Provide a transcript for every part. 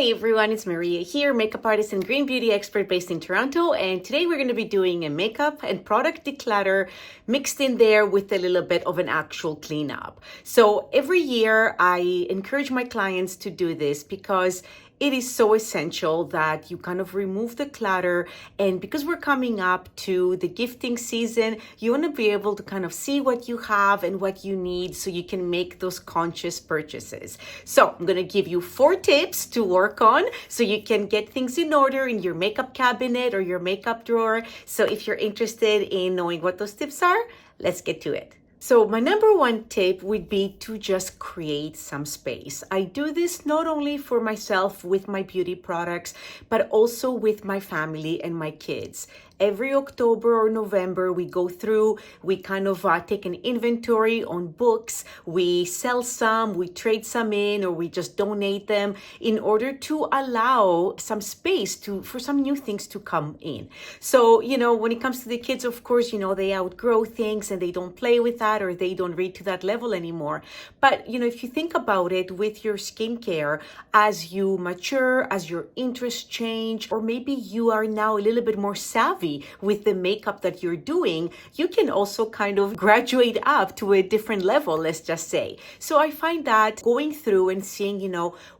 Hey everyone, it's Maria here, makeup artist and green beauty expert based in Toronto, and today we're going to be doing a makeup and product declutter mixed in there with a little bit of an actual cleanup. So every year I encourage my clients to do this because it is so essential that you kind of remove the clutter. And because we're coming up to the gifting season, you want to be able to kind of see what you have and what you need so you can make those conscious purchases. So I'm going to give you 4 tips to work on so you can get things in order in your makeup cabinet or your makeup drawer. So if you're interested in knowing what those tips are, let's get to it. So my number 1 tip would be to just create some space. I do this not only for myself with my beauty products, but also with my family and my kids. Every October or November, we go through, we kind of take an inventory on books. We sell some, we trade some in, or we just donate them in order to allow some space for some new things to come in. So, when it comes to the kids, of course, they outgrow things and they don't play with that or they don't read to that level anymore. But, if you think about it with your skincare, as you mature, as your interests change, or maybe you are now a little bit more savvy with the makeup that you're doing, you can also kind of graduate up to a different level, let's just say. So I find that going through and seeing,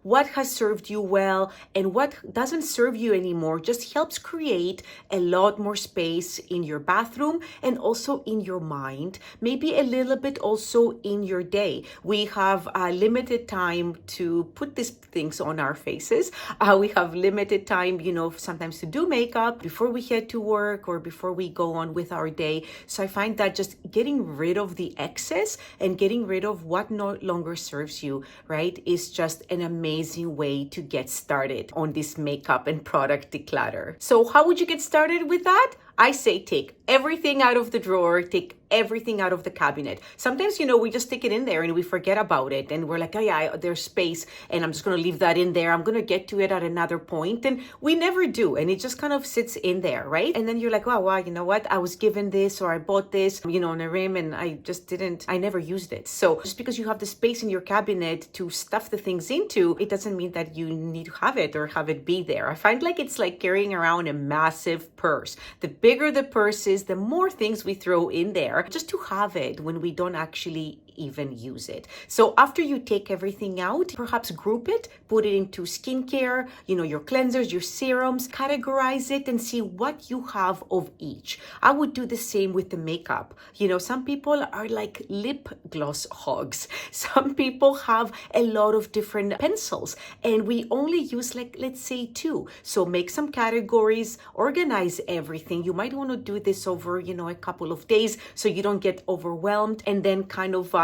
what has served you well and what doesn't serve you anymore just helps create a lot more space in your bathroom and also in your mind, maybe a little bit also in your day. We have a limited time to put these things on our faces. We have limited time, sometimes to do makeup before we head to work or before we go on with our day. So I find that just getting rid of the excess and getting rid of what no longer serves you, right, is just an amazing way to get started on this makeup and product declutter. So how would you get started with that? I say take everything out of the drawer, take everything out of the cabinet. Sometimes, we just stick it in there and we forget about it. And we're like, oh yeah, there's space and I'm just going to leave that in there. I'm going to get to it at another point. And we never do. And it just kind of sits in there, right? And then you're like, wow, you know what? I was given this or I bought this, on a rim and I never used it. So just because you have the space in your cabinet to stuff the things into, it doesn't mean that you need to have it or have it be there. I find like it's like carrying around a massive purse. The bigger the purse is, the more things we throw in there just to have it when we don't actually even use it. So after you take everything out, perhaps group it, put it into skincare, your cleansers, your serums, categorize it and see what you have of each. I would do the same with the makeup. Some people are like lip gloss hogs. Some people have a lot of different pencils and we only use let's say 2. So make some categories, organize everything. You might want to do this over, a couple of days so you don't get overwhelmed, and then kind of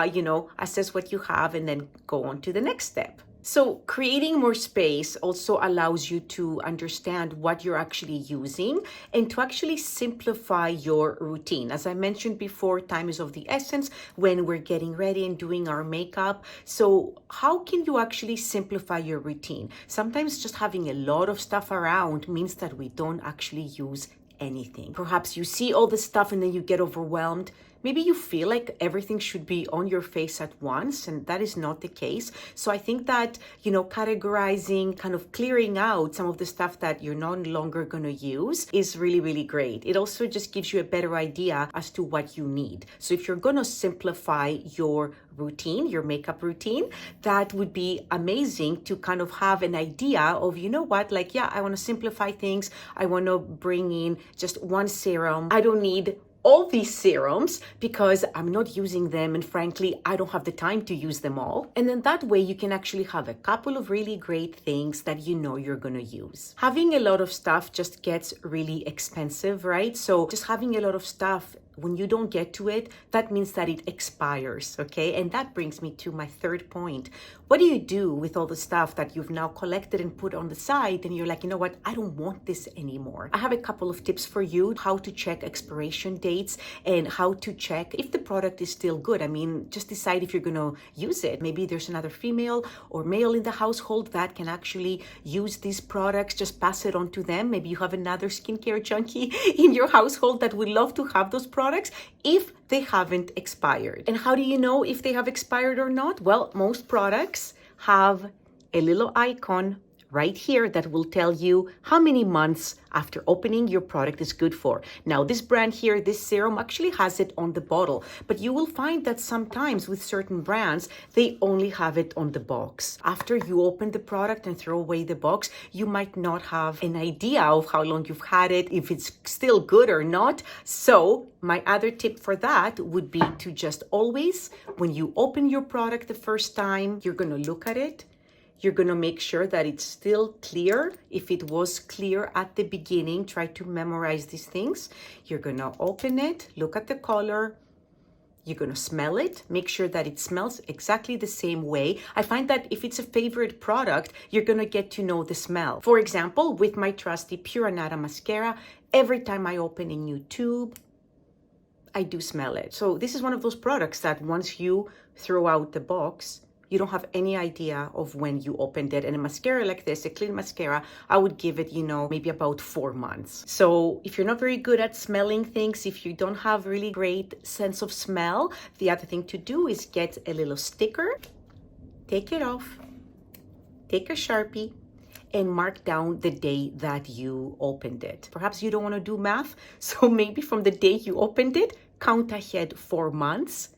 assess what you have and then go on to the next step. So creating more space also allows you to understand what you're actually using and to actually simplify your routine. As I mentioned before, time is of the essence when we're getting ready and doing our makeup. So how can you actually simplify your routine? Sometimes just having a lot of stuff around means that we don't actually use anything. Perhaps you see all this stuff and then you get overwhelmed. Maybe you feel like everything should be on your face at once, and that is not the case. So I think that, categorizing, kind of clearing out some of the stuff that you're no longer going to use is really, really great. It also just gives you a better idea as to what you need. So if you're going to simplify your routine, your makeup routine, that would be amazing to kind of have an idea of, I want to simplify things. I want to bring in just one serum. I don't need all these serums because I'm not using them, and frankly, I don't have the time to use them all. And then that way you can actually have a couple of really great things that you're going to use. Having a lot of stuff just gets really expensive, right? So just having a lot of stuff, when you don't get to it, that means that it expires, okay? And that brings me to my 3rd point. What do you do with all the stuff that you've now collected and put on the side and you're like, I don't want this anymore? I have a couple of tips for you, how to check expiration dates and how to check if the product is still good. Just decide if you're going to use it. Maybe there's another female or male in the household that can actually use these products. Just pass it on to them. Maybe you have another skincare junkie in your household that would love to have those products if they haven't expired. And how do you know if they have expired or not? Well, most products have a little icon right here that will tell you how many months after opening your product is good for. Now, this brand here, this serum actually has it on the bottle, but you will find that sometimes with certain brands, they only have it on the box. After you open the product and throw away the box, you might not have an idea of how long you've had it, if it's still good or not. So my other tip for that would be to just always, when you open your product the first time, you're going to look at it. You're going to make sure that it's still clear. If it was clear at the beginning, try to memorize these things. You're going to open it, look at the color. You're going to smell it, make sure that it smells exactly the same way. I find that if it's a favorite product, you're going to get to know the smell. For example, with my trusty Pure Nata mascara, every time I open a new tube, I do smell it. So this is one of those products that once you throw out the box, you don't have any idea of when you opened it. And a mascara like this, a clean mascara, I would give it, maybe about 4 months. So if you're not very good at smelling things, if you don't have really great sense of smell, the other thing to do is get a little sticker, take it off, take a Sharpie, and mark down the day that you opened it. Perhaps you don't want to do math, so maybe from the day you opened it, count ahead 4 months.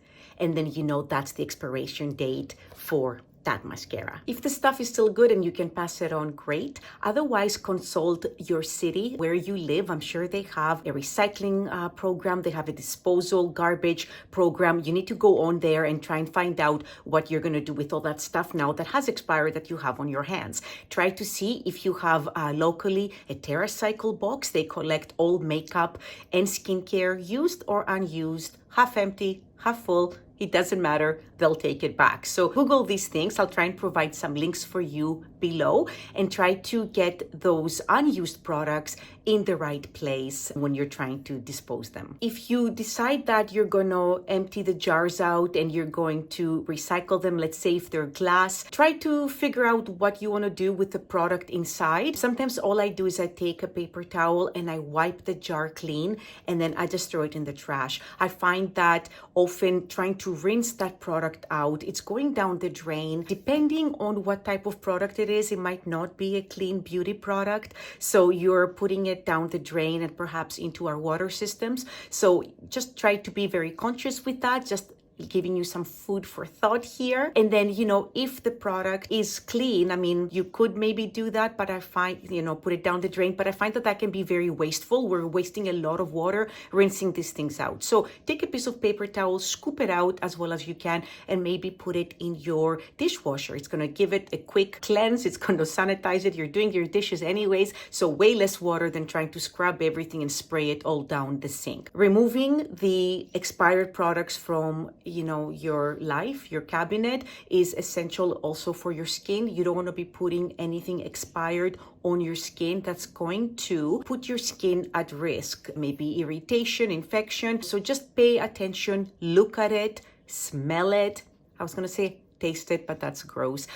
And then that's the expiration date for that mascara. If the stuff is still good and you can pass it on, great. Otherwise, consult your city where you live. I'm sure they have a recycling program. They have a disposal garbage program. You need to go on there and try and find out what you're going to do with all that stuff now that has expired that you have on your hands. Try to see if you have locally a TerraCycle box. They collect all makeup and skincare, used or unused, half empty, half full. It doesn't matter, they'll take it back. So Google these things. I'll try and provide some links for you below and try to get those unused products in the right place when you're trying to dispose them. If you decide that you're going to empty the jars out and you're going to recycle them, let's say if they're glass, try to figure out what you want to do with the product inside. Sometimes all I do is I take a paper towel and I wipe the jar clean and then I just throw it in the trash. I find that often trying to rinse that product out, it's going down the drain. Depending on what type of product it is, it might not be a clean beauty product. So you're putting it down the drain and perhaps into our water systems. So just try to be very conscious with that. Just giving you some food for thought here. And then, if the product is clean, you could maybe do that, but I find, put it down the drain, but I find that that can be very wasteful. We're wasting a lot of water rinsing these things out. So take a piece of paper towel, scoop it out as well as you can, and maybe put it in your dishwasher. It's going to give it a quick cleanse. It's going to sanitize it. You're doing your dishes anyways, so way less water than trying to scrub everything and spray it all down the sink. Removing the expired products from your life, your cabinet, is essential also for your skin. You don't want to be putting anything expired on your skin that's going to put your skin at risk, maybe irritation, infection. So just pay attention, look at it, smell it. I was going to say taste it, but that's gross.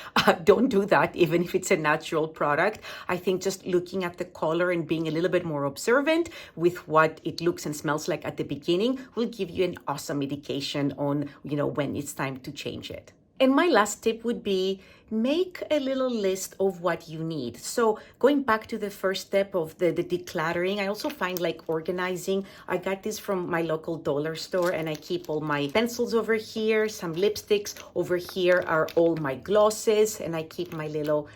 Don't do that, even if it's a natural product. I think just looking at the color and being a little bit more observant with what it looks and smells like at the beginning will give you an awesome indication on, when it's time to change it. And my last tip would be make a little list of what you need. So going back to the first step of the decluttering, I also find organizing. I got this from my local dollar store and I keep all my pencils over here, some lipsticks. Over here are all my glosses and I keep my little,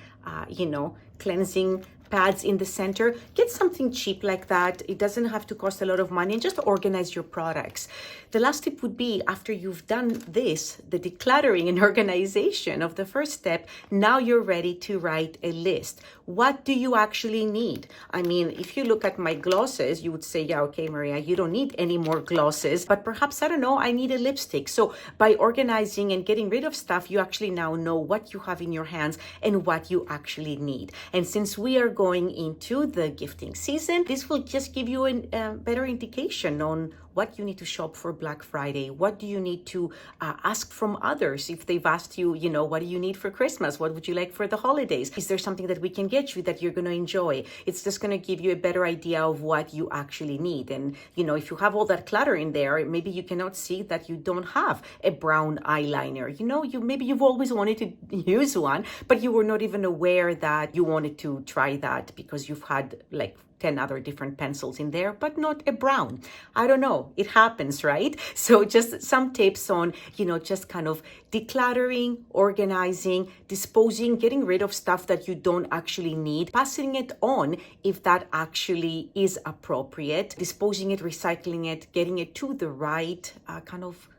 cleansing pads in the center. Get something cheap like that. It doesn't have to cost a lot of money, and just organize your products. The last tip would be, after you've done this, the decluttering and organization of the first step, now you're ready to write a list. What do you actually need? If you look at my glosses, you would say, yeah, okay, Maria, you don't need any more glosses, but perhaps, I don't know, I need a lipstick. So by organizing and getting rid of stuff, you actually now know what you have in your hands and what you actually need. And since we are going into the gifting season, this will just give you a better indication on what you need to shop for Black Friday. What do you need to ask from others if they've asked you, you know, what do you need for Christmas? What would you like for the holidays? Is there something that we can get you that you're going to enjoy? It's just going to give you a better idea of what you actually need. And, you know, if you have all that clutter in there, maybe you cannot see that you don't have a brown eyeliner. You know, maybe you've always wanted to use one, but you were not even aware that you wanted to try that because you've had like 10 other different pencils in there, but not a brown. I don't know. It happens, right? So just some tips on, you know, just kind of decluttering, organizing, disposing, getting rid of stuff that you don't actually need, passing it on if that actually is appropriate, disposing it, recycling it, getting it to the right kind of,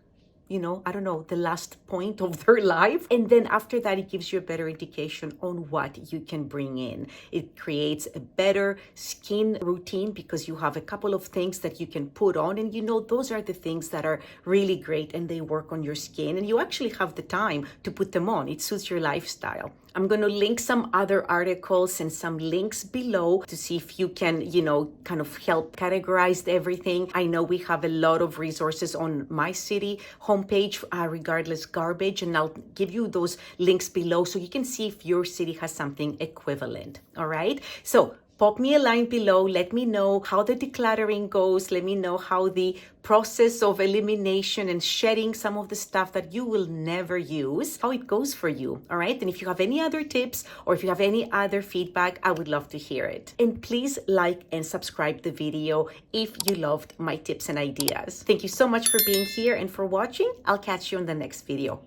you know, I don't know, the last point of their life. And then after that, it gives you a better indication on what you can bring in. It creates a better skin routine because you have a couple of things that you can put on. And you know, those are the things that are really great and they work on your skin. And you actually have the time to put them on. It suits your lifestyle. I'm going to link some other articles and some links below to see if you can, you know, kind of help categorize everything. I know we have a lot of resources on my city homepage, regardless garbage, and I'll give you those links below so you can see if your city has something equivalent. All right. So pop me a line below. Let me know how the decluttering goes. Let me know how the process of elimination and shedding some of the stuff that you will never use, how it goes for you. All right. And if you have any other tips or if you have any other feedback, I would love to hear it. And please like and subscribe the video if you loved my tips and ideas. Thank you so much for being here and for watching. I'll catch you in the next video.